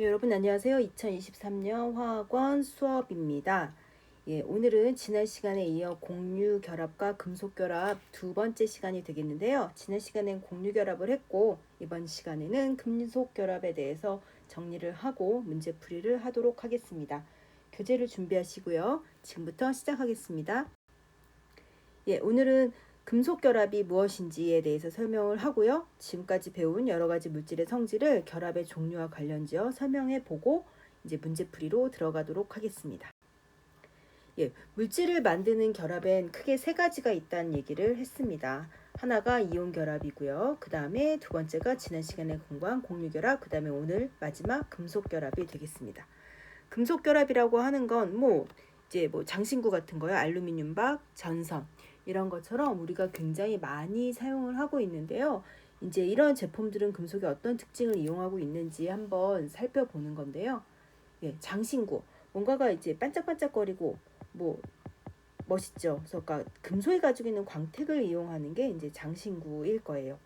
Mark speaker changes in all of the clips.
Speaker 1: 여러분 안녕하세요. 2023년 화학원 수업입니다. 오늘은 지난 시간에 이어 공유결합과 금속결합 두 번째 시간이 되겠는데요. 지난 시간엔 공유결합을 했고 이번 시간에는 금속결합에 대해서 정리를 하고 문제풀이를 하도록 하겠습니다. 교재를 준비하시고요. 지금부터 시작하겠습니다. 오늘은 금속결합이 무엇인지에 대해서 설명을 하고요. 지금까지 배운 여러 가지 물질의 성질을 결합의 종류와 관련지어 설명해 보고 이제 문제풀이로 들어가도록 하겠습니다. 물질을 만드는 결합엔 크게 세 가지가 있다는 얘기를 했습니다. 하나가 이온 결합이고요. 그 다음에 두 번째가 지난 시간에 공부한 공유결합, 그 다음에 오늘 마지막 금속결합이 되겠습니다. 금속결합이라고 하는 건 이제 장신구 같은 거요. 알루미늄박, 전선 이런 것처럼 우리가 굉장히 많이 사용을 하고 있는데요. 이제 이런 제품들은 금속의 어떤 특징을 이용하고 있는지 한번 살펴보는 건데요. 장신구. 뭔가가 이제 반짝반짝거리고 멋있죠. 그래서 그러니까 금속이 가지고 있는 광택을 이용하는 게 이제 장신구일 거예요.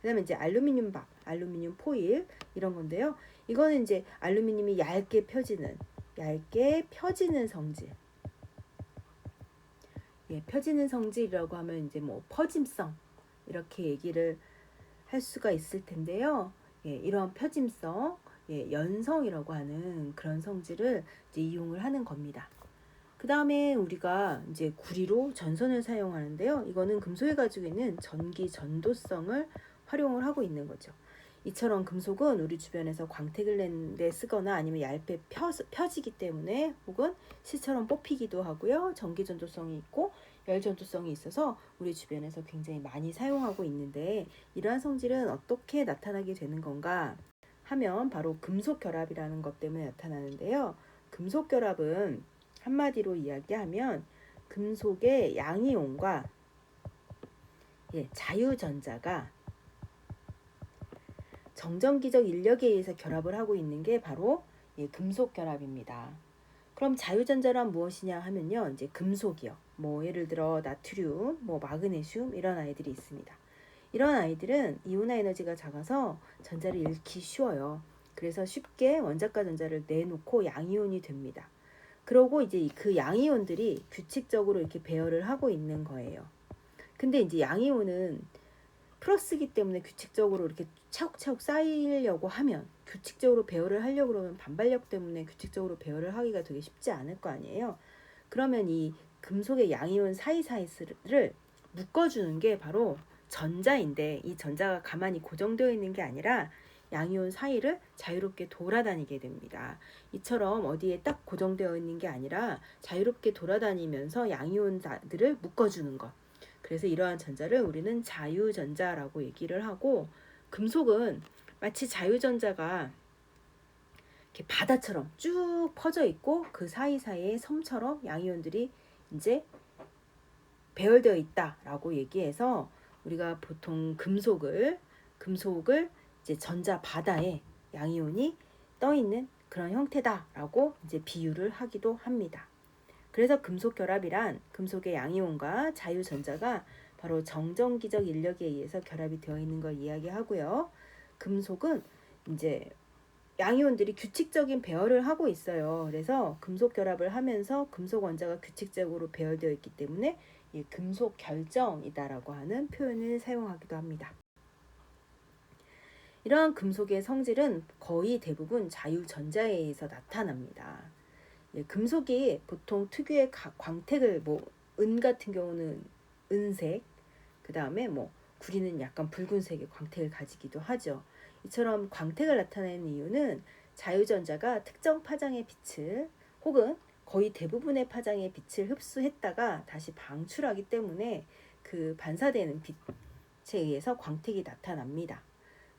Speaker 1: 그다음에 이제 알루미늄 박, 알루미늄 포일 이런 건데요. 이거는 이제 알루미늄이 얇게 펴지는 성질. 펴지는 성질이라고 하면 이제 퍼짐성 이렇게 얘기를 할 수가 있을 텐데요. 이런 펴짐성, 연성이라고 하는 그런 성질을 이제 이용을 하는 겁니다. 그 다음에 우리가 이제 구리로 전선을 사용하는데요. 이거는 금속이 가지고 있는 전기 전도성을 활용을 하고 있는 거죠. 이처럼 금속은 우리 주변에서 광택을 내는데 쓰거나 아니면 얇게 펴지기 때문에 혹은 실처럼 뽑히기도 하고요. 전기 전도성이 있고 열 전도성이 있어서 우리 주변에서 굉장히 많이 사용하고 있는데 이러한 성질은 어떻게 나타나게 되는 건가 하면 바로 금속 결합이라는 것 때문에 나타나는데요. 금속 결합은 한마디로 이야기하면 금속의 양이온과 자유전자가 정전기적 인력에 의해서 결합을 하고 있는 게 바로 금속 결합입니다. 그럼 자유전자란 무엇이냐 하면요. 이제 금속이요. 예를 들어 나트륨, 마그네슘 이런 아이들이 있습니다. 이런 아이들은 이온화 에너지가 작아서 전자를 잃기 쉬워요. 그래서 쉽게 원자과 전자를 내놓고 양이온이 됩니다. 그러고 이제 그 양이온들이 규칙적으로 이렇게 배열을 하고 있는 거예요. 근데 이제 양이온은 플러스기 때문에 규칙적으로 이렇게 차곡차곡 쌓이려고 하면 규칙적으로 배열을 하려고 그러면 반발력 때문에 규칙적으로 배열을 하기가 되게 쉽지 않을 거 아니에요. 그러면 이 금속의 양이온 사이사이를 묶어주는 게 바로 전자인데 이 전자가 가만히 고정되어 있는 게 아니라 양이온 사이를 자유롭게 돌아다니게 됩니다. 이처럼 어디에 딱 고정되어 있는 게 아니라 자유롭게 돌아다니면서 양이온들을 묶어주는 것. 그래서 이러한 전자를 우리는 자유전자라고 얘기를 하고 금속은 마치 자유전자가 이렇게 바다처럼 쭉 퍼져 있고 그 사이사이에 섬처럼 양이온들이 이제 배열되어 있다라고 얘기해서 우리가 보통 금속을 이제 전자 바다에 양이온이 떠 있는 그런 형태다라고 이제 비유를 하기도 합니다. 그래서 금속 결합이란 금속의 양이온과 자유전자가 바로 정전기적 인력에 의해서 결합이 되어 있는 걸 이야기하고요. 금속은 이제 양이온들이 규칙적인 배열을 하고 있어요. 그래서 금속 결합을 하면서 금속 원자가 규칙적으로 배열되어 있기 때문에 이 금속 결정이다라고 하는 표현을 사용하기도 합니다. 이러한 금속의 성질은 거의 대부분 자유전자에 의해서 나타납니다. 금속이 보통 특유의 광택을 은 같은 경우는 은색, 그 다음에 구리는 약간 붉은색의 광택을 가지기도 하죠. 이처럼 광택을 나타내는 이유는 자유전자가 특정 파장의 빛을 혹은 거의 대부분의 파장의 빛을 흡수했다가 다시 방출하기 때문에 그 반사되는 빛에 의해서 광택이 나타납니다.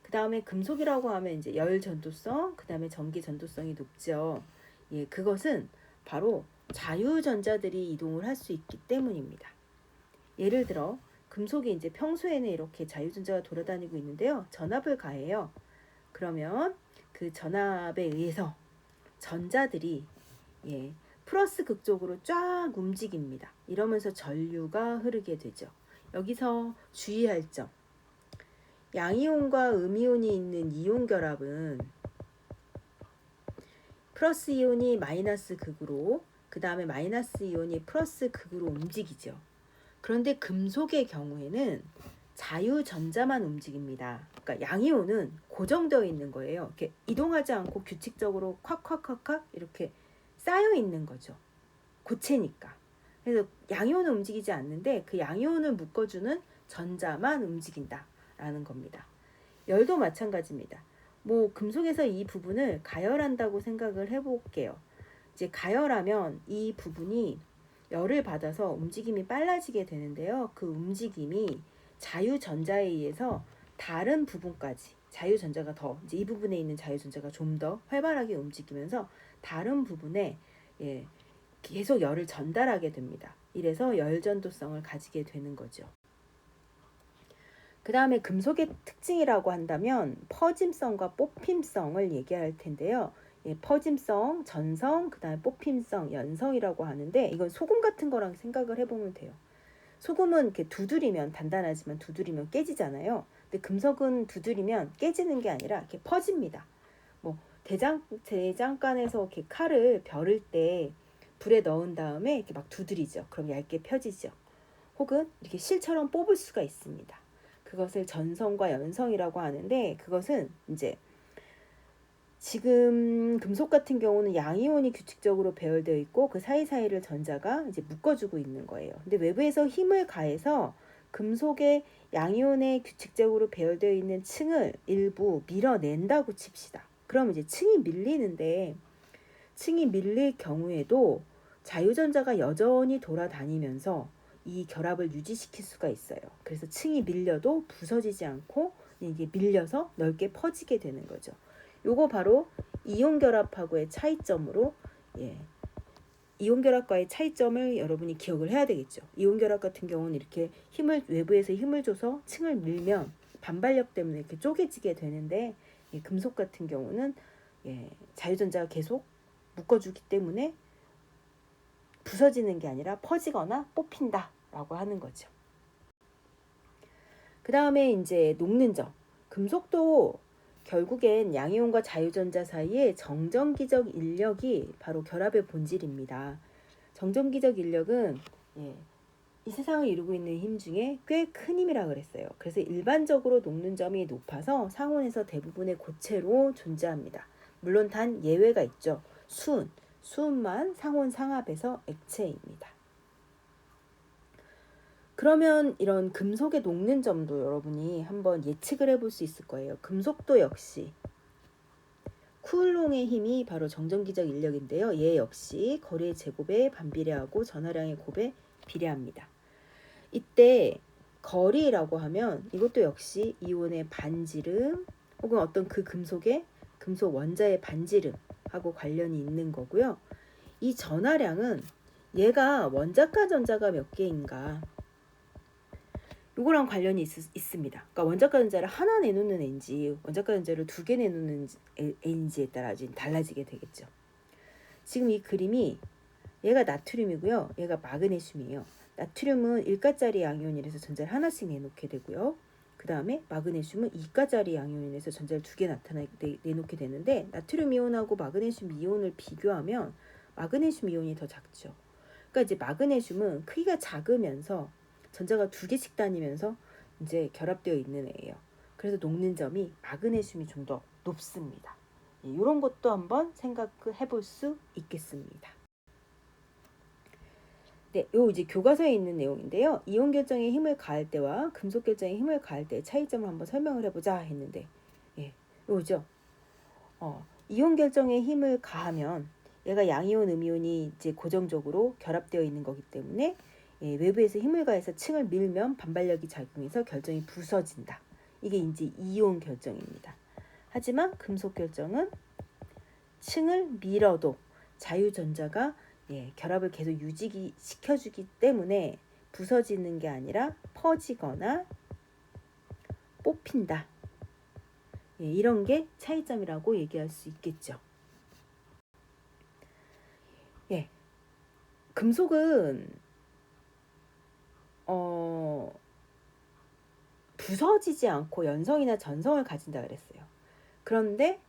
Speaker 1: 그 다음에 금속이라고 하면 이제 열 전도성, 그 다음에 전기 전도성이 높죠. 그것은 바로 자유전자들이 이동을 할 수 있기 때문입니다. 예를 들어 금속이 이제 평소에는 이렇게 자유전자가 돌아다니고 있는데요. 전압을 가해요. 그러면 그 전압에 의해서 전자들이 플러스 극쪽으로 쫙 움직입니다. 이러면서 전류가 흐르게 되죠. 여기서 주의할 점. 양이온과 음이온이 있는 이온 결합은 플러스 이온이 마이너스 극으로, 그 다음에 마이너스 이온이 플러스 극으로 움직이죠. 그런데 금속의 경우에는 자유전자만 움직입니다. 그러니까 양이온은 고정되어 있는 거예요. 이렇게 이동하지 않고 규칙적으로 콱콱콱콱 이렇게 쌓여 있는 거죠. 고체니까. 그래서 양이온은 움직이지 않는데 그 양이온을 묶어주는 전자만 움직인다라는 겁니다. 열도 마찬가지입니다. 뭐 금속에서 이 부분을 가열한다고 생각을 해볼게요. 이제 가열하면 이 부분이 열을 받아서 움직임이 빨라지게 되는데요. 그 움직임이 자유전자에 의해서 다른 부분까지, 자유전자가 더, 이제 이 부분에 있는 자유전자가 좀 더 활발하게 움직이면서 다른 부분에 계속 열을 전달하게 됩니다. 이래서 열전도성을 가지게 되는 거죠. 그 다음에 금속의 특징이라고 한다면 퍼짐성과 뽑힘성을 얘기할 텐데요. 퍼짐성, 전성, 그 다음에 뽑힘성, 연성이라고 하는데 이건 소금 같은 거랑 생각을 해보면 돼요. 소금은 이렇게 두드리면 단단하지만 두드리면 깨지잖아요. 근데 금속은 두드리면 깨지는 게 아니라 이렇게 퍼집니다. 뭐 대장간에서 이렇게 칼을 벼를 때 불에 넣은 다음에 이렇게 막 두드리죠. 그럼 얇게 펴지죠. 혹은 이렇게 실처럼 뽑을 수가 있습니다. 그것을 전성과 연성이라고 하는데 그것은 이제 지금 금속 같은 경우는 양이온이 규칙적으로 배열되어 있고 그 사이사이를 전자가 이제 묶어주고 있는 거예요. 근데 외부에서 힘을 가해서 금속의 양이온에 규칙적으로 배열되어 있는 층을 일부 밀어낸다고 칩시다. 그럼 이제 층이 밀리는데 층이 밀릴 경우에도 자유전자가 여전히 돌아다니면서 이 결합을 유지시킬 수가 있어요. 그래서 층이 밀려도 부서지지 않고 이게 밀려서 넓게 퍼지게 되는 거죠. 요거 바로 이온 결합하고의 차이점으로 이온 결합과의 차이점을 여러분이 기억을 해야 되겠죠. 이온 결합 같은 경우는 이렇게 외부에서 힘을 줘서 층을 밀면 반발력 때문에 이렇게 쪼개지게 되는데 금속 같은 경우는 자유전자가 계속 묶어주기 때문에 부서지는 게 아니라 퍼지거나 뽑힌다라고 하는 거죠. 그 다음에 이제 녹는 점. 금속도 결국엔 양이온과 자유전자 사이에 정전기적 인력이 바로 결합의 본질입니다. 정전기적 인력은 이 세상을 이루고 있는 힘 중에 꽤 큰 힘이라 그랬어요. 그래서 일반적으로 녹는 점이 높아서 상온에서 대부분의 고체로 존재합니다. 물론 단 예외가 있죠. 수은만 상온 상압에서 액체입니다. 그러면 이런 금속의 녹는 점도 여러분이 한번 예측을 해볼 수 있을 거예요. 금속도 역시 쿠울롱의 힘이 바로 정전기적 인력인데요. 얘 역시 거리의 제곱에 반비례하고 전하량의 곱에 비례합니다. 이때 거리라고 하면 이것도 역시 이온의 반지름 혹은 어떤 그 금속의 금속 원자의 반지름하고 관련이 있는 거고요. 이 전하량은 얘가 원자가 전자가 몇 개인가 요거랑 관련이 있습니다. 그러니까 원자가 전자를 하나 내놓는 애인지 원자가 전자를 2개 내놓는 애인지에 따라 좀 달라지게 되겠죠. 지금 이 그림이 얘가 나트륨이고요. 얘가 마그네슘이에요. 나트륨은 1가짜리 양이온이라서 전자를 하나씩 내놓게 되고요. 그 다음에 마그네슘은 2가짜리 양이온이라서 전자를 2개 내놓게 되는데 나트륨 이온하고 마그네슘 이온을 비교하면 마그네슘 이온이 더 작죠. 그러니까 이제 마그네슘은 크기가 작으면서 전자가 2개씩 다니면서 이제 결합되어 있는 애예요. 그래서 녹는 점이 마그네슘이 좀 더 높습니다. 이런 것도 한번 생각해 볼 수 있겠습니다. 네, 요 이제 교과서에 있는 내용인데요. 이온 결정에 힘을 가할 때와 금속 결정에 힘을 가할 때의 차이점을 한번 설명을 해보자 했는데, 요죠. 이온 결정에 힘을 가하면 얘가 양이온, 음이온이 이제 고정적으로 결합되어 있는 거기 때문에 외부에서 힘을 가해서 층을 밀면 반발력이 작용해서 결정이 부서진다. 이게 이제 이온 결정입니다. 하지만 금속 결정은 층을 밀어도 자유전자가 결합을 계속 유지시켜주기 때문에 부서지는 게 아니라 퍼지거나 뽑힌다. 이런 게 차이점이라고 얘기할 수 있겠죠. 금속은 부서지지 않고 연성이나 전성을 가진다 그랬어요. 그런데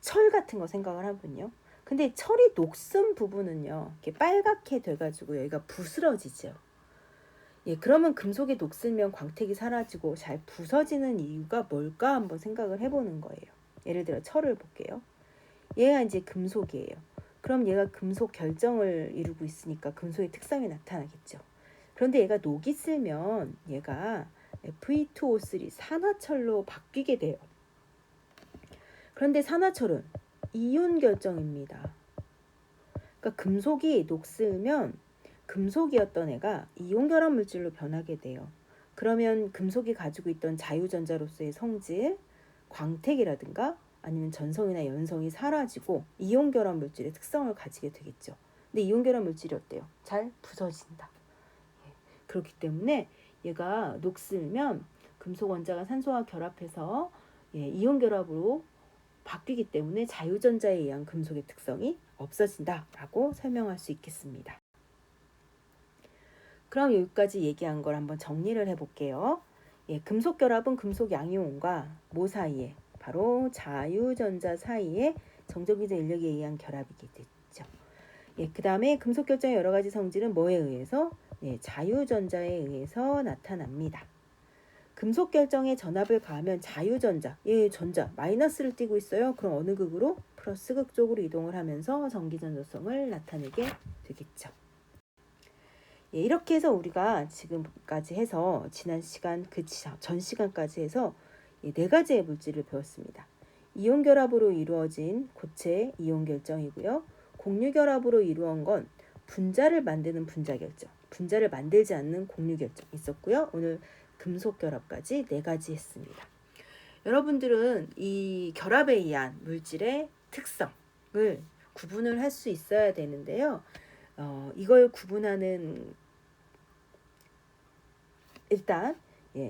Speaker 1: 철 같은 거 생각을 하면요. 근데 철이 녹슨 부분은요, 이렇게 빨갛게 돼가지고 여기가 부스러지죠. 예, 그러면 금속이 녹슬면 광택이 사라지고 잘 부서지는 이유가 뭘까 한번 생각을 해보는 거예요. 예를 들어 철을 볼게요. 얘가 이제 금속이에요. 그럼 얘가 금속 결정을 이루고 있으니까 금속의 특성이 나타나겠죠. 그런데 얘가 녹이 슬면 얘가 Fe2O3 산화철로 바뀌게 돼요. 그런데 산화철은 이온 결정입니다. 그러니까 금속이 녹슬면 금속이었던 애가 이온 결합 물질로 변하게 돼요. 그러면 금속이 가지고 있던 자유전자로서의 성질, 광택이라든가 아니면 전성이나 연성이 사라지고 이온 결합 물질의 특성을 가지게 되겠죠. 근데 이온 결합 물질이 어때요? 잘 부서진다. 그렇기 때문에 얘가 녹슬면 금속 원자가 산소와 결합해서 이온 결합으로 바뀌기 때문에 자유전자에 의한 금속의 특성이 없어진다라고 설명할 수 있겠습니다. 그럼 여기까지 얘기한 걸 한번 정리를 해볼게요. 금속 결합은 금속 양이온과 뭐 사이에? 바로 자유전자 사이에 정전기적 인력에 의한 결합이게 됐죠. 그 다음에 금속 결정의 여러 가지 성질은 뭐에 의해서? 자유전자에 의해서 나타납니다. 금속 결정에 전압을 가하면 자유전자, 전자 마이너스를 띠고 있어요. 그럼 어느 극으로? 플러스 극 쪽으로 이동을 하면서 전기전도성을 나타내게 되겠죠. 이렇게 해서 우리가 지금까지 해서 지난 시간 그 전 시간까지 해서 네 가지의 물질을 배웠습니다. 이온 결합으로 이루어진 고체 이온 결정이고요. 공유 결합으로 이루어진 건 분자를 만드는 분자 결정, 분자를 만들지 않는 공유 결정 있었고요. 오늘 금속 결합까지 네 가지 했습니다. 여러분들은 이 결합에 의한 물질의 특성을 구분을 할 수 있어야 되는데요. 이걸 구분하는 일단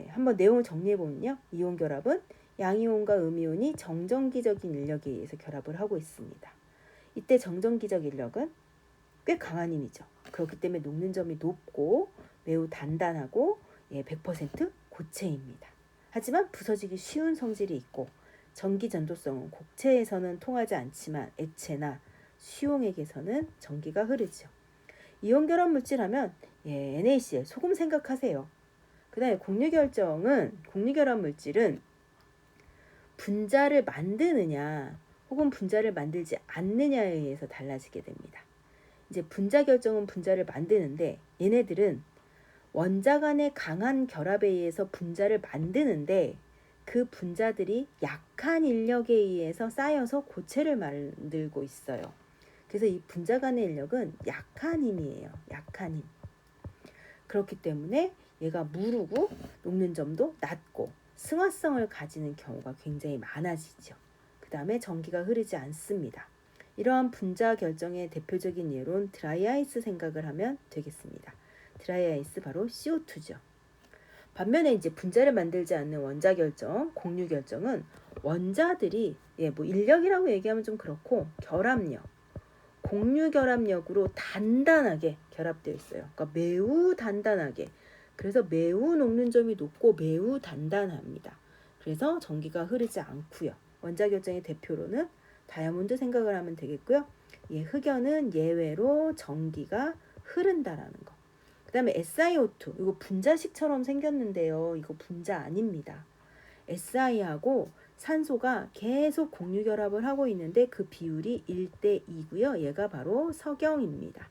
Speaker 1: 한번 내용을 정리해 보면요. 이온 결합은 양이온과 음이온이 정전기적인 인력에 의해서 결합을 하고 있습니다. 이때 정전기적 인력은 꽤 강한 힘이죠. 그렇기 때문에 녹는 점이 높고 매우 단단하고 100% 고체입니다. 하지만 부서지기 쉬운 성질이 있고 전기 전도성은 고체에서는 통하지 않지만 액체나 수용액에서는 전기가 흐르죠. 이온 결합 물질 하면 NaCl 소금 생각하세요. 그 다음에 공유 결합 물질은 분자를 만드느냐 혹은 분자를 만들지 않느냐에 의해서 달라지게 됩니다. 이제 분자 결정은 분자를 만드는데 얘네들은 원자 간의 강한 결합에 의해서 분자를 만드는데 그 분자들이 약한 인력에 의해서 쌓여서 고체를 만들고 있어요. 그래서 이 분자 간의 인력은 약한 힘이에요. 약한 힘. 그렇기 때문에 얘가 무르고 녹는 점도 낮고 승화성을 가지는 경우가 굉장히 많아지죠. 그 다음에 전기가 흐르지 않습니다. 이러한 분자 결정의 대표적인 예로는 드라이아이스 생각을 하면 되겠습니다. 드라이아이스 바로 CO2죠. 반면에 이제 분자를 만들지 않는 원자 결정, 공유 결정은 원자들이 뭐 인력이라고 얘기하면 좀 그렇고 결합력, 공유 결합력으로 단단하게 결합되어 있어요. 그러니까 매우 단단하게. 그래서 매우 녹는 점이 높고 매우 단단합니다. 그래서 전기가 흐르지 않고요. 원자 결정의 대표로는 다이아몬드 생각을 하면 되겠고요. 흑연은 예외로 전기가 흐른다라는 거. 그 다음에 SiO2 이거 분자식처럼 생겼는데요. 이거 분자 아닙니다. Si하고 산소가 계속 공유 결합을 하고 있는데 그 비율이 1대2고요. 얘가 바로 석영입니다.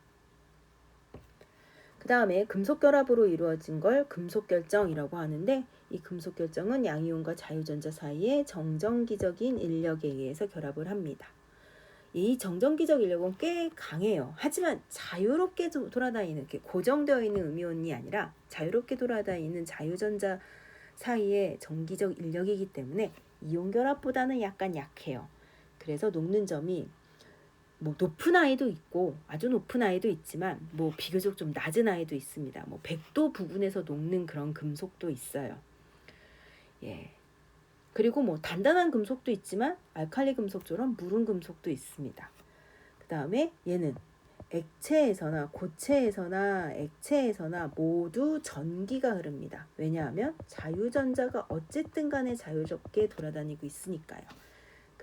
Speaker 1: 그 다음에 금속 결합으로 이루어진 걸 금속 결정이라고 하는데 이 금속 결정은 양이온과 자유전자 사이에 정전기적인 인력에 의해서 결합을 합니다. 이 정전기적 인력은 꽤 강해요. 하지만 자유롭게 돌아다니는 이렇게 고정되어 있는 음이온이 아니라 자유롭게 돌아다니는 자유전자 사이의 전기적 인력이기 때문에 이온 결합보다는 약간 약해요. 그래서 녹는 점이 뭐 높은 아이도 있고 아주 높은 아이도 있지만 뭐 비교적 좀 낮은 아이도 있습니다. 뭐 100도 부근에서 녹는 그런 금속도 있어요. 그리고 뭐 단단한 금속도 있지만 알칼리 금속처럼 무른 금속도 있습니다. 그 다음에 얘는 액체에서나 고체에서나 액체에서나 모두 전기가 흐릅니다. 왜냐하면 자유전자가 어쨌든 간에 자유롭게 돌아다니고 있으니까요.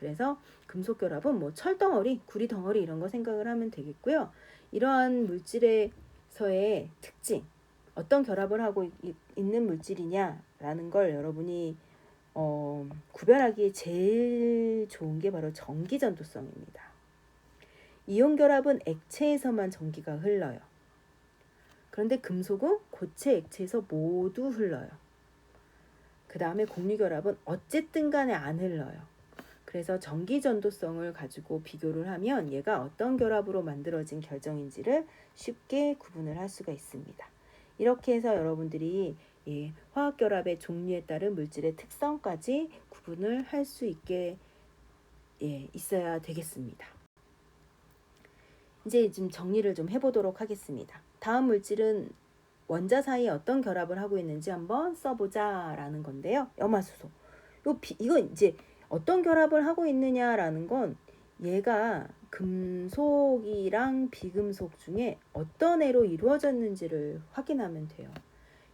Speaker 1: 그래서 금속 결합은 뭐 철덩어리, 구리 덩어리 이런 거 생각을 하면 되겠고요. 이러한 물질에서의 특징, 어떤 결합을 하고 있는 물질이냐라는 걸 여러분이 구별하기에 제일 좋은 게 바로 전기 전도성입니다. 이온 결합은 액체에서만 전기가 흘러요. 그런데 금속은 고체, 액체에서 모두 흘러요. 그 다음에 공유 결합은 어쨌든 간에 안 흘러요. 그래서 전기 전도성을 가지고 비교를 하면 얘가 어떤 결합으로 만들어진 결정인지를 쉽게 구분을 할 수가 있습니다. 이렇게 해서 여러분들이 화학 결합의 종류에 따른 물질의 특성까지 구분을 할 수 있게 있어야 되겠습니다. 이제 좀 정리를 좀 해보도록 하겠습니다. 다음 물질은 원자 사이에 어떤 결합을 하고 있는지 한번 써보자라는 건데요. 염화수소. 이거 이제 어떤 결합을 하고 있느냐라는 건 얘가 금속이랑 비금속 중에 어떤 애로 이루어졌는지를 확인하면 돼요.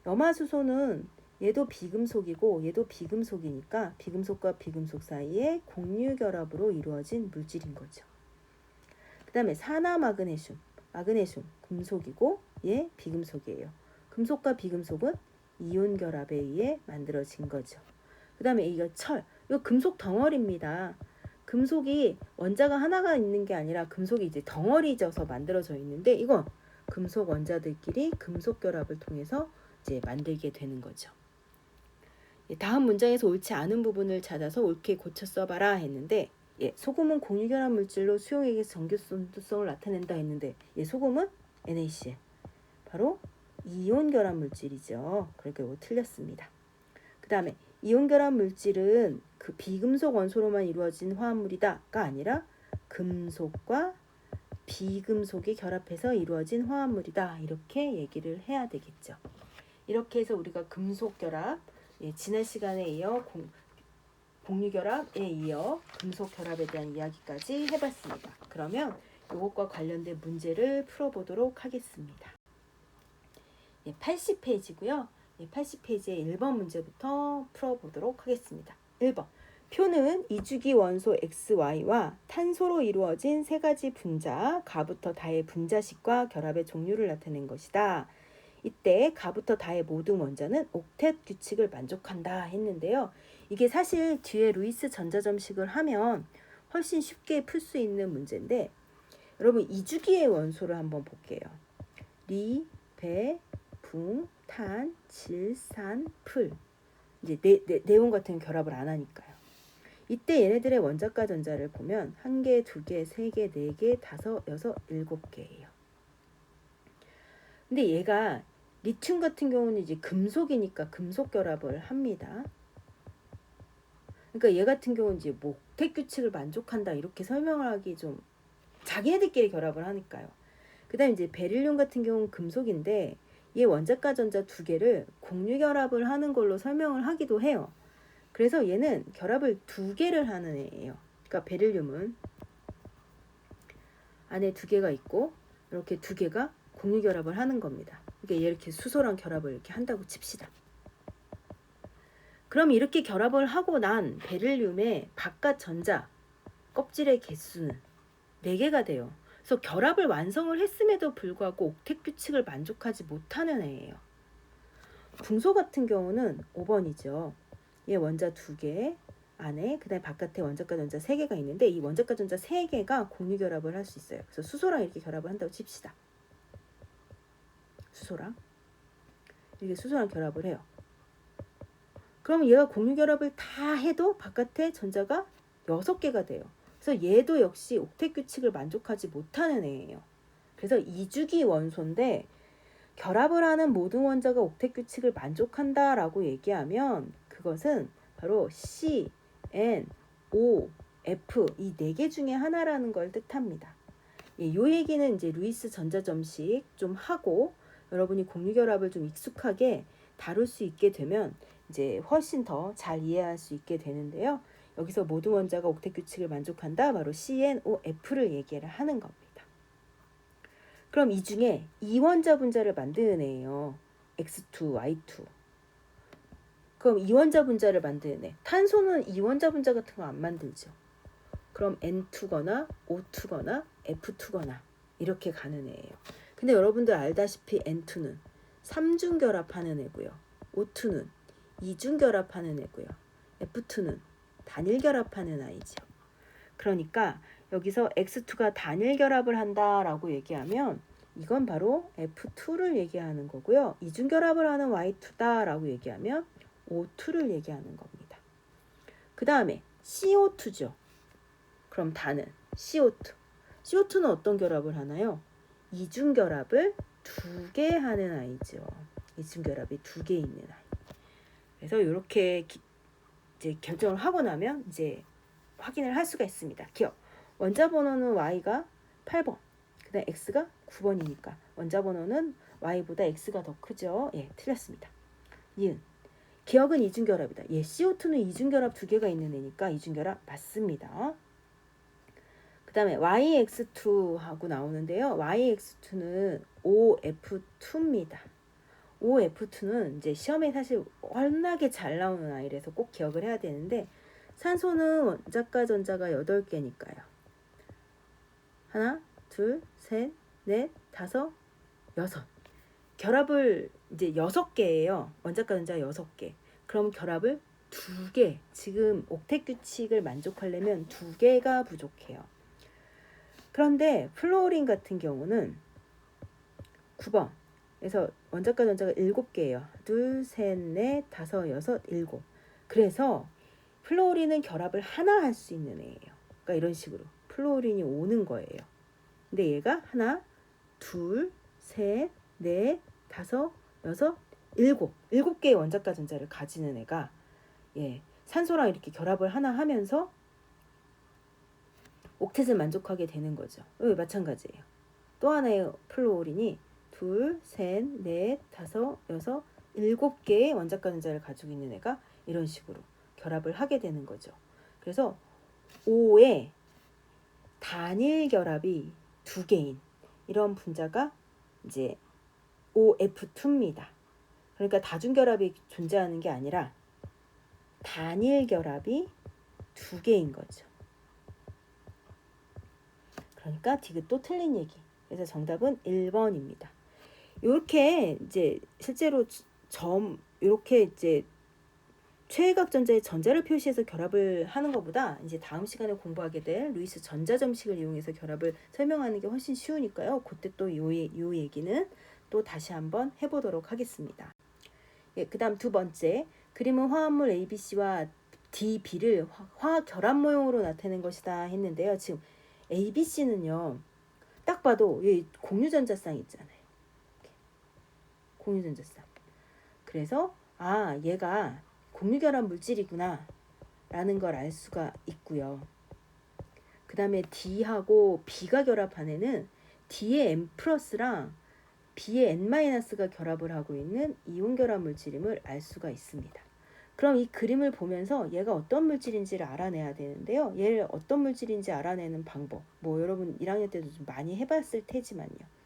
Speaker 1: 염화수소는 얘도 비금속이고 얘도 비금속이니까 비금속과 비금속 사이에 공유 결합으로 이루어진 물질인 거죠. 그 다음에 산화마그네슘, 마그네슘 금속이고 얘 비금속이에요. 금속과 비금속은 이온 결합에 의해 만들어진 거죠. 그 다음에 이거 철, 이거 금속 덩어리입니다. 금속이 원자가 하나가 있는 게 아니라 금속이 이제 덩어리져서 만들어져 있는데 이건 금속 원자들끼리 금속 결합을 통해서 이제 만들게 되는 거죠. 다음 문장에서 옳지 않은 부분을 찾아서 옳게 고쳐 써봐라 했는데 소금은 공유결합 물질로 수용액의 전기전도성을 나타낸다 했는데 소금은 NaCl 바로 이온 결합 물질이죠. 그러니까 이거 틀렸습니다. 그 다음에 이온 결합 물질은 그 비금속 원소로만 이루어진 화합물이다가 아니라 금속과 비금속이 결합해서 이루어진 화합물이다. 이렇게 얘기를 해야 되겠죠. 이렇게 해서 우리가 금속 결합, 지난 시간에 이어 공유 결합에 이어 금속 결합에 대한 이야기까지 해봤습니다. 그러면 이것과 관련된 문제를 풀어보도록 하겠습니다. 80페이지고요. 80페이지의 1번 문제부터 풀어보도록 하겠습니다. 1번. 표는 이주기 원소 XY와 탄소로 이루어진 세 가지 분자 가부터 다의 분자식과 결합의 종류를 나타낸 것이다. 이때 가부터 다의 모든 원자는 옥텟 규칙을 만족한다 했는데요. 이게 사실 뒤에 루이스 전자점식을 하면 훨씬 쉽게 풀 수 있는 문제인데 여러분 이주기의 원소를 한번 볼게요. 리, 배, 붕, 탄, 질, 산, 풀. 이제 네온 같은 결합을 안 하니까요. 이때 얘네들의 원자과 전자를 보면 1개, 2개, 3개, 4개, 5, 6, 7개예요. 근데 얘가 리튬 같은 경우는 이제 금속이니까 금속 결합을 합니다. 그러니까 얘 같은 경우는 이제 뭐 옥텟 규칙을 만족한다 이렇게 설명을 하기 좀 자기네들끼리 결합을 하니까요. 그다음 이제 베릴륨 같은 경우는 금속인데 얘 원자과 전자 2개를 공유 결합을 하는 걸로 설명을 하기도 해요. 그래서 얘는 결합을 2개를 하는 애예요. 그러니까 베릴륨은 안에 2개가 있고 이렇게 2개가 공유 결합을 하는 겁니다. 그러니까 얘 이렇게 수소랑 결합을 이렇게 한다고 칩시다. 그럼 이렇게 결합을 하고 난 베릴륨의 바깥 전자 껍질의 개수는 4개가 돼요. 그래서 결합을 완성을 했음에도 불구하고 옥텟 규칙을 만족하지 못하는 애예요. 붕소 같은 경우는 5번이죠. 얘 원자 2개 안에 그다음에 바깥에 원자과 전자 3개가 있는데 이 원자과 전자 3개가 공유 결합을 할 수 있어요. 그래서 수소랑 이렇게 결합을 한다고 칩시다. 수소랑 이렇게 수소랑 결합을 해요. 그럼 얘가 공유 결합을 다 해도 바깥에 전자가 6개가 돼요. 그래서 얘도 역시 옥텟 규칙을 만족하지 못하는 애예요. 그래서 이주기 원소인데 결합을 하는 모든 원자가 옥텟 규칙을 만족한다라고 얘기하면 그것은 바로 C, N, O, F 이 4개 중에 하나라는 걸 뜻합니다. 요 얘기는 이제 루이스 전자점식 좀 하고 여러분이 공유 결합을 좀 익숙하게 다룰 수 있게 되면 이제 훨씬 더 잘 이해할 수 있게 되는데요. 여기서 모든 원자가 옥텟 규칙을 만족한다. 바로 CNOF를 얘기를 하는 겁니다. 그럼 이 중에 이원자 분자를 만드는 애예요. X2, Y2. 그럼 이원자 분자를 만드는 애. 탄소는 이원자 분자 같은 거 안 만들죠. 그럼 N2거나 O2거나 F2거나 이렇게 가는 애예요. 근데 여러분들 알다시피 N2는 3중 결합하는 애고요. O2는 2중 결합하는 애고요. F2는 단일 결합하는 아이죠. 그러니까 여기서 X2가 단일 결합을 한다라고 얘기하면 이건 바로 F2를 얘기하는 거고요. 이중 결합을 하는 Y2다라고 얘기하면 O2를 얘기하는 겁니다. 그 다음에 CO2죠. 그럼 단은 CO2. CO2는 어떤 결합을 하나요? 이중 결합을 2개 하는 아이죠. 이중 결합이 2개 있는 아이. 그래서 이렇게 이제 결정을 하고 나면 이제 확인을 할 수가 있습니다. 기억. 원자 번호는 Y가 8번. 그다음 X가 9번이니까 원자 번호는 Y보다 X가 더 크죠. 예, 틀렸습니다. 니은. 기억은 이중결합이다. 예, CO2는 이중결합 2개가 있는 애니까 이중결합 맞습니다. 그 다음에 YX2하고 나오는데요. YX2는 OF2입니다. OF2는 이제 시험에 사실 워낙에 잘 나오는 아이라서 꼭 기억을 해야 되는데 산소는 원자과 전자가 8개니까요. 하나, 둘, 셋, 넷, 다섯, 여섯. 결합을 이제 6개예요. 원자과 전자 6개. 그럼 결합을 2개. 지금 옥텟 규칙을 만족하려면 2개가 부족해요. 그런데 플로린 같은 경우는 9번. 그래서 원자과 전자가 7개예요. 둘, 셋, 넷, 다섯, 여섯, 일곱. 그래서 플로린은 결합을 하나 할 수 있는 애예요. 그러니까 이런 식으로 플로린이 오는 거예요. 근데 얘가 하나, 둘, 셋, 넷, 다섯, 여섯, 일곱. 7개의 원자과 전자를 가지는 애가 예, 산소랑 이렇게 결합을 하나 하면서 옥텟을 만족하게 되는 거죠. 마찬가지예요. 또 하나의 플로린이 둘, 셋, 넷, 다섯, 여섯, 7개의 원자과 전자를 가지고 있는 애가 이런 식으로 결합을 하게 되는 거죠. 그래서 O의 단일 결합이 2개인 이런 분자가 이제 OF2입니다. 그러니까 다중 결합이 존재하는 게 아니라 단일 결합이 2개인 거죠. 그러니까 디귿도 틀린 얘기. 그래서 정답은 1번입니다. 이렇게 이제 실제로 이렇게 이제 최외각 전자의 전자를 표시해서 결합을 하는 것보다 이제 다음 시간에 공부하게 될 루이스 전자점식을 이용해서 결합을 설명하는 게 훨씬 쉬우니까요. 그때 또 이 얘기는 또 다시 한번 해보도록 하겠습니다. 예, 그 다음 두 번째, 그림은 화합물 ABC와 DB를 화학 결합 모형으로 나타낸 것이다 했는데요. 지금 ABC는요, 딱 봐도 이 공유전자쌍 있잖아요. 공유전자쌍. 그래서 얘가 공유결합 물질이구나 라는 걸 알 수가 있고요. 그 다음에 D하고 B가 결합한 애는 D의 N 플러스랑 B의 N 마이너스가 결합을 하고 있는 이온 결합 물질임을 알 수가 있습니다. 그럼 이 그림을 보면서 얘가 어떤 물질인지를 알아내야 되는데요. 얘를 어떤 물질인지 알아내는 방법, 뭐 여러분 1학년 때도 좀 많이 해봤을 테지만요.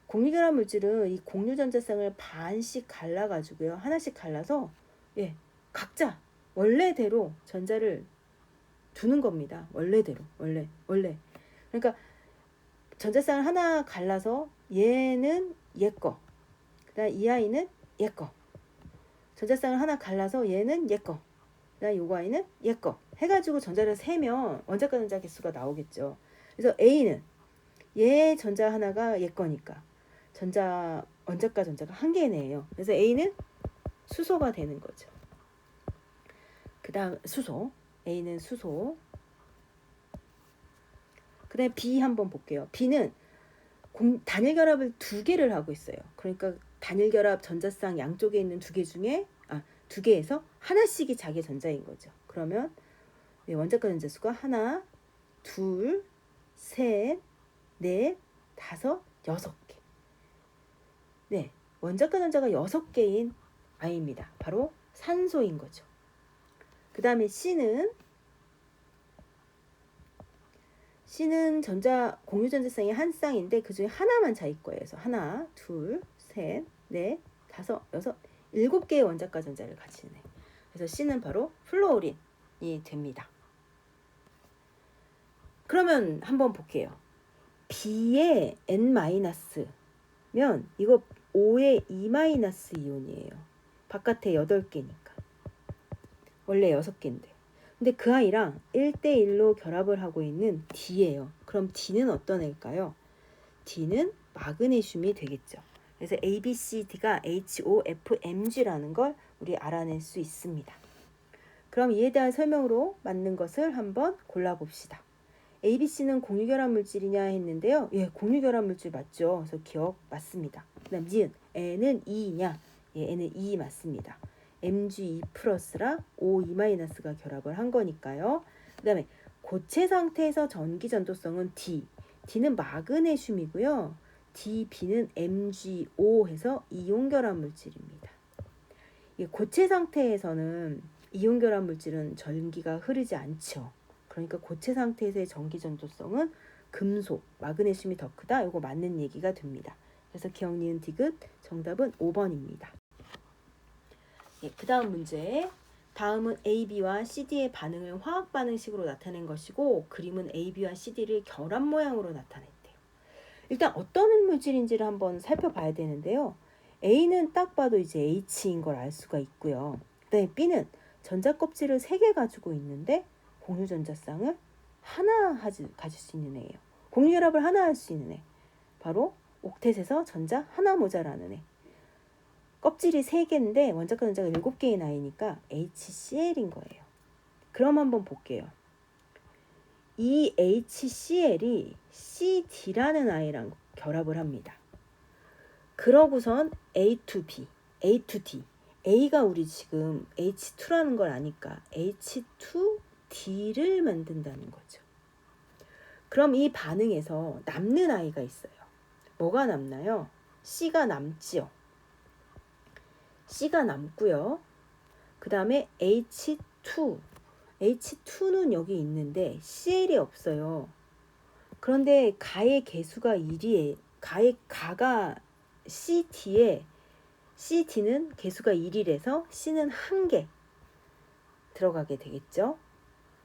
Speaker 1: 공유결합 물질은 이 공유전자쌍을 반씩 갈라가지고요. 하나씩 갈라서 예, 각자 원래대로 전자를 두는 겁니다. 원래대로. 원래. 그러니까 전자쌍을 하나 갈라서 얘는 얘 거. 그다음 이 아이는 얘 거. 전자쌍을 하나 갈라서 얘는 얘 거. 그다음 요거 아이는 얘 거. 해가지고 전자를 세면 원자과 전자 개수가 나오겠죠. 그래서 A는 얘 전자 하나가 얘 거니까 원자과 전자가 한 개네요. 그래서 A는 수소가 되는 거죠. 그 다음 수소. A는 수소. 그 다음에 B 한번 볼게요. B는 단일 결합을 2개를 하고 있어요. 그러니까 단일 결합 전자쌍 양쪽에 있는 2개 중에 2개에서 하나씩이 자기 전자인 거죠. 그러면 원자과 전자 수가 하나, 둘, 셋, 넷, 다섯, 6개. 네, 원자과 전자가 6개인 아이입니다. 바로 산소인 거죠. 그 다음에 C는 공유전자쌍이 한 쌍인데 그 중에 하나만 자기 거예요. 그래서 하나, 둘, 셋, 넷, 다섯, 여섯, 7개의 원자과 전자를 가지네. 그래서 C는 바로 플로린이 됩니다. 그러면 한번 볼게요. B의 N-면 이거 O의 E-이온이에요. 바깥에 8개니까. 원래 6개인데. 근데 그 아이랑 1대1로 결합을 하고 있는 D예요. 그럼 D는 어떤 애일까요? D는 마그네슘이 되겠죠. 그래서 ABCD가 HOFMg라는 걸 우리 알아낼 수 있습니다. 그럼 이에 대한 설명으로 맞는 것을 한번 골라봅시다. ABC는 공유결합 물질이냐 했는데요. 예, 공유결합 물질 맞죠. 그래서 기억 맞습니다. 그 다음 니은 N은 E냐? 예, N은 E 맞습니다. Mg2 플러스랑 O2-가 결합을 한 거니까요. 그 다음에 고체 상태에서 전기 전도성은 D. D는 마그네슘이고요. DB는 MgO 해서 이온결합 물질입니다. 고체 상태에서는 이온결합 물질은 전기가 흐르지 않죠. 그러니까 고체 상태에서의 전기 전도성은 금속, 마그네슘이 더 크다. 이거 맞는 얘기가 됩니다. 그래서 기억, 니은, 디귿 정답은 5번입니다. 예, 그 다음 문제. 다음은 AB와 CD의 반응을 화학 반응식으로 나타낸 것이고 그림은 AB와 CD를 결합 모양으로 나타냈대요. 일단 어떤 물질인지를 한번 살펴봐야 되는데요. A는 딱 봐도 이제 H인 걸 알 수가 있고요. 그다음에 B는 전자 껍질을 3개 가지고 있는데 공유 전자쌍을 하나 가질 수 있는 애예요. 공유 결합을 하나 할 수 있는 애. 바로 옥텟에서 전자 하나 모자라는 애. 껍질이 3개인데 원자과 전자가 7개의 나이니까 HCl인 거예요. 그럼 한번 볼게요. 이 HCl이 CD라는 아이랑 결합을 합니다. 그러고선 A to B, A to D. A가 우리 지금 H2라는 걸 아니까 H2D를 만든다는 거죠. 그럼 이 반응에서 남는 아이가 있어요. 뭐가 남나요? C가 남지요. C가 남고요. 그 다음에 H2. H2는 여기 있는데 Cl이 없어요. 그런데 가의 개수가 1이에요. 가가 CD에 CD는 개수가 1이라서 C는 1개 들어가게 되겠죠.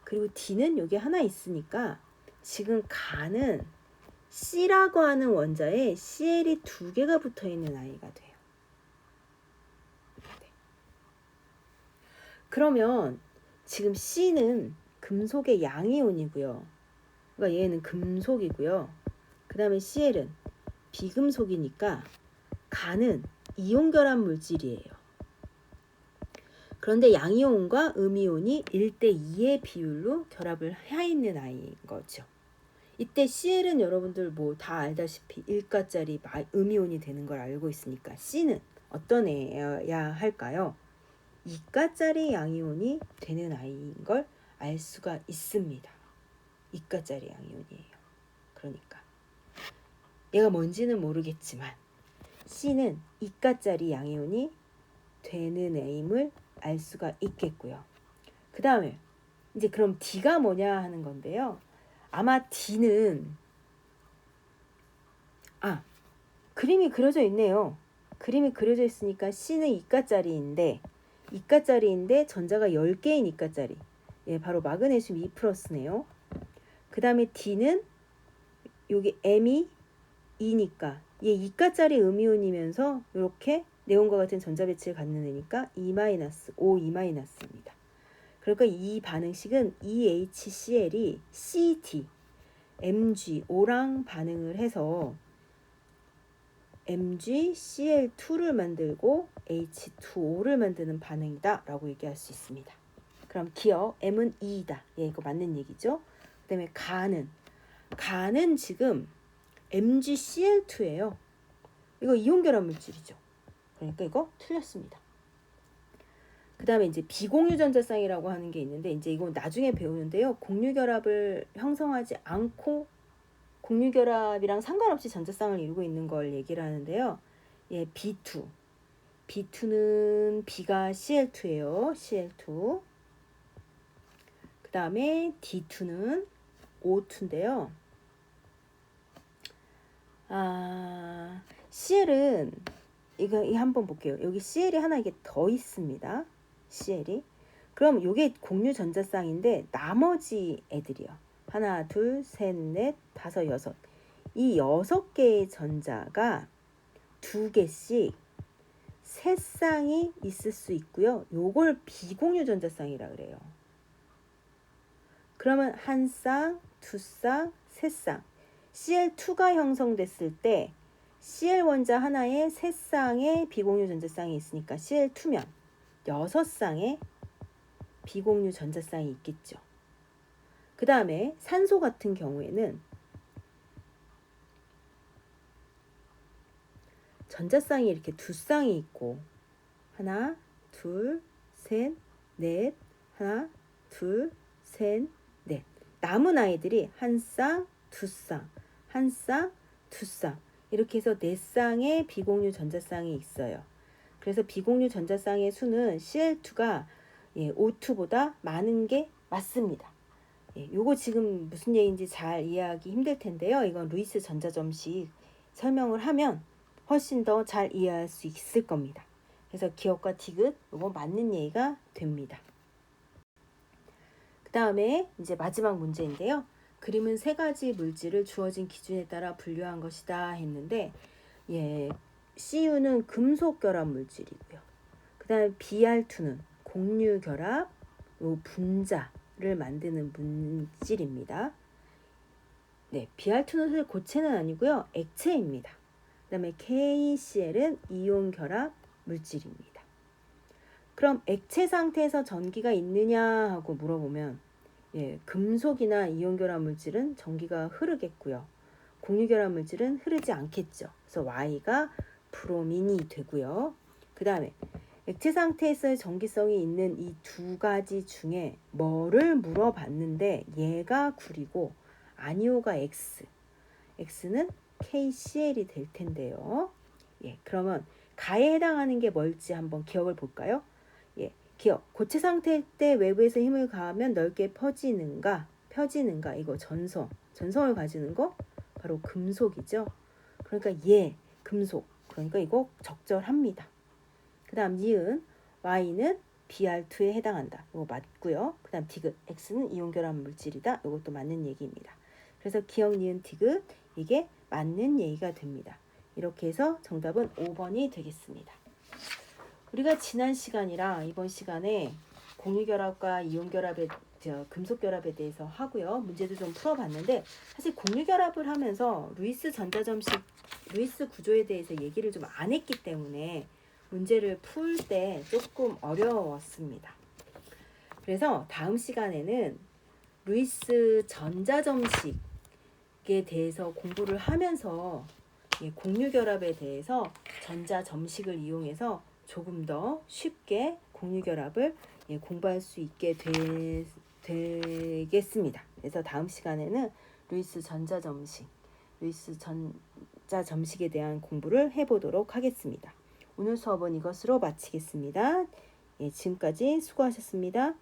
Speaker 1: 그리고 D는 여기 하나 있으니까 지금 가는 C라고 하는 원자에 Cl이 2개가 붙어있는 아이가 돼요. 네. 그러면 지금 C는 금속의 양이온이고요. 그러니까 얘는 금속이고요. 그 다음에 Cl은 비금속이니까 가는 이온결합 물질이에요. 그런데 양이온과 음이온이 1대2의 비율로 결합을 해 있는 아이인 거죠. 이때 Cl은 여러분들 뭐 다 알다시피 1가짜리 음이온이 되는 걸 알고 있으니까 C는 어떤 애여야 할까요? 2가짜리 양이온이 되는 아이인 걸 알 수가 있습니다. 2가짜리 양이온이에요. 그러니까 얘가 뭔지는 모르겠지만 C는 2가짜리 양이온이 되는 애임을 알 수가 있겠고요. 그 다음에 이제 그럼 D가 뭐냐 하는 건데요. 아마 D는 그림이 그려져 있네요. 그림이 그려져 있으니까 C는 2가짜리인데 전자가 10개인 2가짜리. 예, 바로 마그네슘 2 플러스네요. 그 다음에 D는 여기 M이 2니까 얘 2가짜리 음이온이면서 이렇게 네온과 같은 전자 배치를 갖는 애니까 E-, O2-입니다. 그러니까 이 반응식은 EHCl이 CD, MgO랑 반응을 해서 MgCl2를 만들고 H2O를 만드는 반응이다 라고 얘기할 수 있습니다. 그럼 기억, M은 2이다. 예, 이거 맞는 얘기죠. 그 다음에 가는 지금 MgCl2예요. 이거 이온결합 물질이죠. 그러니까 이거 틀렸습니다. 그 다음에 이제 비공유 전자쌍이라고 하는 게 있는데 이제 이건 나중에 배우는데요. 공유결합을 형성하지 않고 공유결합이랑 상관없이 전자쌍을 이루고 있는 걸 얘기를 하는데요. 예, B2. B2는 B가 Cl2예요. Cl2. 그 다음에 D2는 O2인데요. CL은 이거 한번 볼게요. 여기 CL이 하나 이게 더 있습니다. CL이. 그럼 이게 공유 전자쌍인데 나머지 애들이요. 하나, 둘, 셋, 넷, 다섯, 여섯. 이 6개의 전자가 2개씩 세 쌍이 있을 수 있고요. 요걸 비공유 전자쌍이라 그래요. 그러면 한 쌍, 두 쌍, 세 쌍. Cl2가 형성됐을 때 Cl 원자 하나에 세 쌍의 비공유 전자쌍이 있으니까 Cl2면 6쌍의 비공유 전자쌍이 있겠죠. 그 다음에 산소 같은 경우에는 전자쌍이 이렇게 2쌍이 있고 하나, 둘, 셋, 넷, 하나, 둘, 셋, 넷. 남은 아이들이 한 쌍, 두 쌍, 한 쌍, 두 쌍. 이렇게 해서 4쌍의 비공유 전자쌍이 있어요. 그래서 비공유 전자쌍의 수는 Cl2가 O2보다 많은 게 맞습니다. 요거 지금 무슨 얘기인지 잘 이해하기 힘들 텐데요. 이건 루이스 전자점식 설명을 하면 훨씬 더 잘 이해할 수 있을 겁니다. 그래서 기억과 디귿 요거 맞는 얘기가 됩니다. 그 다음에 이제 마지막 문제인데요. 그림은 3가지 물질을 주어진 기준에 따라 분류한 것이다 했는데 Cu는 금속 결합 물질이고요. 그 다음에 Br2는 공유 결합 분자를 만드는 물질입니다. Br2는 사실 고체는 아니고요. 액체입니다. 그 다음에 KCl은 이온 결합 물질입니다. 그럼 액체 상태에서 전기가 있느냐 하고 물어보면 금속이나 이온 결합 물질은 전기가 흐르겠고요. 공유 결합 물질은 흐르지 않겠죠. 그래서 Y가 브로민이 되고요. 그 다음에 액체 상태에서의 전기성이 있는 이 2가지 중에 뭐를 물어봤는데 얘가 구리고 아니오가 X. X는 KCl이 될 텐데요. 그러면 가에 해당하는 게 뭘지 한번 기억을 볼까요? 기억. 고체 상태일 때 외부에서 힘을 가하면 넓게 펴지는가? 이거 전성을 가지는 거 바로 금속이죠. 그러니까 금속. 그러니까 이거 적절합니다. 그 다음 니은 Y는 Br2에 해당한다. 이거 맞고요. 그 다음 디귿 X는 이온 결합 물질이다. 이것도 맞는 얘기입니다. 그래서 기억 니은 디귿 이게 맞는 얘기가 됩니다. 이렇게 해서 정답은 5번이 되겠습니다. 우리가 지난 시간이랑 이번 시간에 공유결합과 이온결합의 금속결합에 대해서 하고요. 문제도 좀 풀어봤는데 사실 공유결합을 하면서 루이스 구조에 대해서 얘기를 좀 안 했기 때문에 문제를 풀 때 조금 어려웠습니다. 그래서 다음 시간에는 루이스 전자점식에 대해서 공부를 하면서 공유결합에 대해서 전자점식을 이용해서 조금 더 쉽게 공유결합을 공부할 수 있게 되겠습니다. 그래서 다음 시간에는 루이스 전자점식에 대한 공부를 해보도록 하겠습니다. 오늘 수업은 이것으로 마치겠습니다. 지금까지 수고하셨습니다.